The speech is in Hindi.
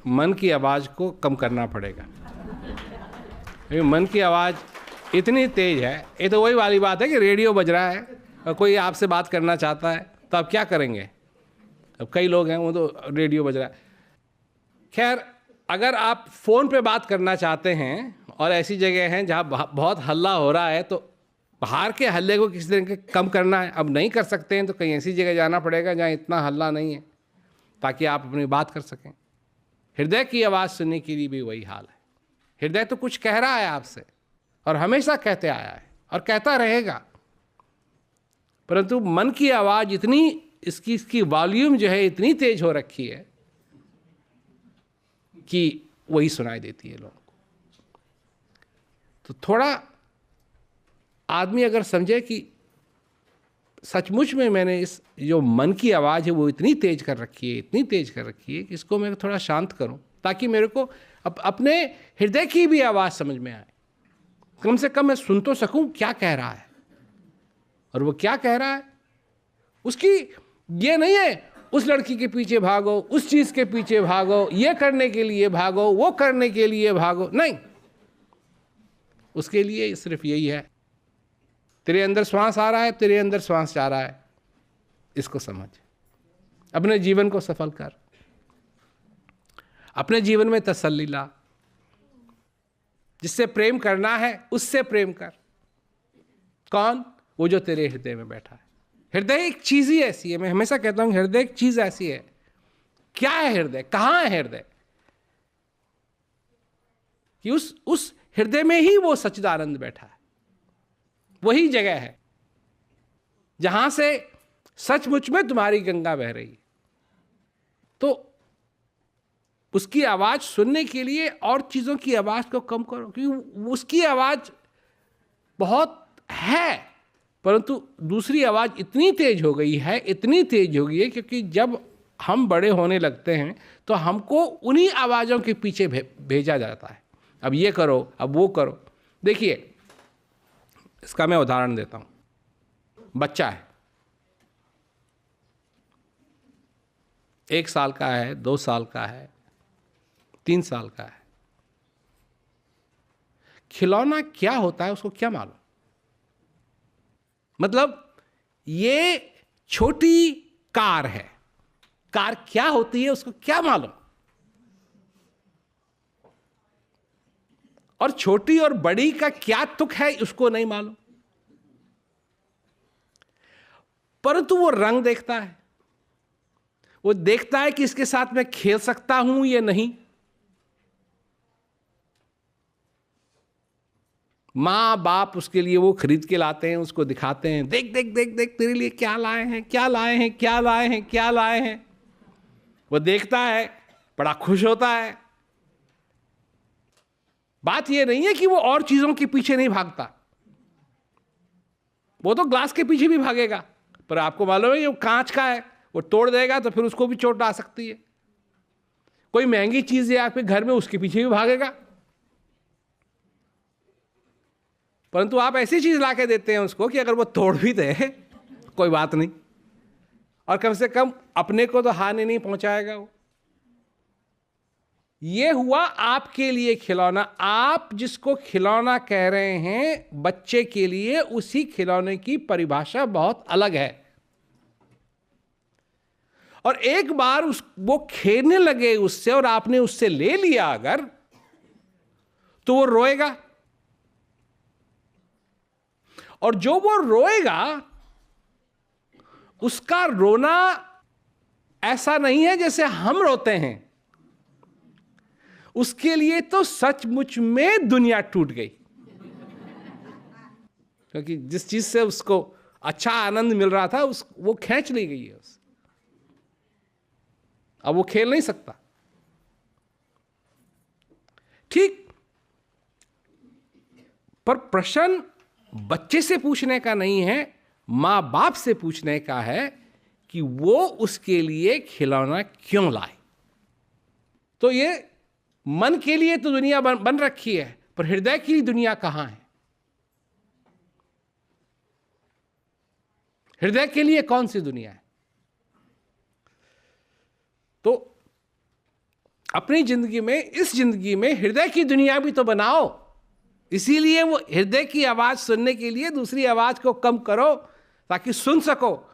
मन की आवाज़ को कम करना पड़ेगा। क्योंकि मन की आवाज़ इतनी तेज है, ये तो वही वाली बात है कि रेडियो बज रहा है और कोई आपसे बात करना चाहता है तो आप क्या करेंगे? अब कई लोग हैं वो तो रेडियो बज रहा है। खैर, अगर आप फ़ोन पे बात करना चाहते हैं और ऐसी जगह हैं जहाँ बहुत हल्ला हो रहा है, तो बाहर के हल्ले को किसी तरह के कम करना है। अब नहीं कर सकते हैं तो कहीं ऐसी जगह जाना पड़ेगा जहाँ इतना हल्ला नहीं है, ताकि आप अपनी बात कर सकें। हृदय की आवाज़ सुनने के लिए भी वही हाल है। हृदय तो कुछ कह रहा है आपसे और हमेशा कहते आया है और कहता रहेगा, परंतु मन की आवाज़ इतनी, इसकी वॉल्यूम जो है इतनी तेज हो रखी है कि वही सुनाई देती है लोगों को। तो थोड़ा आदमी अगर समझे कि सचमुच में मैंने इस जो मन की आवाज़ है वो इतनी तेज कर रखी है, इतनी तेज कर रखी है कि इसको मैं थोड़ा शांत करूं, ताकि मेरे को अपने हृदय की भी आवाज़ समझ में आए। कम से कम मैं सुन तो सकूं क्या कह रहा है, और वो क्या कह रहा है उसकी ये नहीं है उस लड़की के पीछे भागो, उस चीज़ के पीछे भागो, ये करने के लिए भागो, वो करने के लिए भागो, नहीं। उसके लिए सिर्फ यही है, तेरे अंदर श्वास आ रहा है, तेरे अंदर श्वास जा रहा है, इसको समझ, अपने जीवन को सफल कर, अपने जीवन में तसल्ली ला। जिससे प्रेम करना है उससे प्रेम कर। कौन? वो जो तेरे हृदय में बैठा है। हृदय एक चीज ही ऐसी है, मैं हमेशा कहता हूं हृदय एक चीज ऐसी है। क्या है हृदय? कहां है हृदय? कि उस हृदय में ही वो सच्चिदानंद बैठा है। वही जगह है जहां से सचमुच में तुम्हारी गंगा बह रही है। तो उसकी आवाज सुनने के लिए और चीजों की आवाज को कम करो, क्योंकि उसकी आवाज बहुत है, परंतु दूसरी आवाज इतनी तेज हो गई है, इतनी तेज हो गई है, क्योंकि जब हम बड़े होने लगते हैं तो हमको उन्हीं आवाजों के पीछे भेजा जाता है। अब ये करो, अब वो करो। देखिए, इसका मैं उदाहरण देता हूं। बच्चा है, 1 साल का है, 2 साल का है, 3 साल का है। खिलौना क्या होता है उसको क्या मालूम? मतलब ये छोटी कार है, कार क्या होती है उसको क्या मालूम? और छोटी और बड़ी का क्या तुक है उसको नहीं मालूम। परंतु वो रंग देखता है, वो देखता है कि इसके साथ मैं खेल सकता हूं या नहीं। माँ बाप उसके लिए वो खरीद के लाते हैं, उसको दिखाते हैं, देख देख देख देख तेरे लिए क्या लाए हैं, क्या लाए हैं, क्या लाए हैं, क्या लाए हैं। वो देखता है, बड़ा खुश होता है। बात ये नहीं है कि वो और चीजों के पीछे नहीं भागता, वो तो ग्लास के पीछे भी भागेगा, पर आपको मालूम है ये कांच का है, वो तोड़ देगा तो फिर उसको भी चोट आ सकती है। कोई महंगी चीज है आपके घर में, उसके पीछे भी भागेगा। परंतु आप ऐसी चीज लाके देते हैं उसको कि अगर वो तोड़ भी दे कोई बात नहीं, और कम से कम अपने को तो हानि नहीं पहुंचाएगा वो। ये हुआ आपके लिए खिलौना। आप जिसको खिलौना कह रहे हैं बच्चे के लिए, उसी खिलौने की परिभाषा बहुत अलग है। और एक बार वो खेलने लगे उससे और आपने उससे ले लिया अगर, तो वो रोएगा, और जो वो रोएगा उसका रोना ऐसा नहीं है जैसे हम रोते हैं। उसके लिए तो सचमुच में दुनिया टूट गई, क्योंकि जिस चीज से उसको अच्छा आनंद मिल रहा था वो खींच ली गई है उससे। अब वो खेल नहीं सकता। ठीक, पर प्रश्न बच्चे से पूछने का नहीं है, मां बाप से पूछने का है कि वो उसके लिए खिलौना क्यों लाए। तो ये मन के लिए तो दुनिया बन रखी है, पर हृदय की दुनिया कहां है? हृदय के लिए कौन सी दुनिया है? तो अपनी जिंदगी में, इस जिंदगी में हृदय की दुनिया भी तो बनाओ। इसीलिए वो हृदय की आवाज सुनने के लिए दूसरी आवाज को कम करो ताकि सुन सको।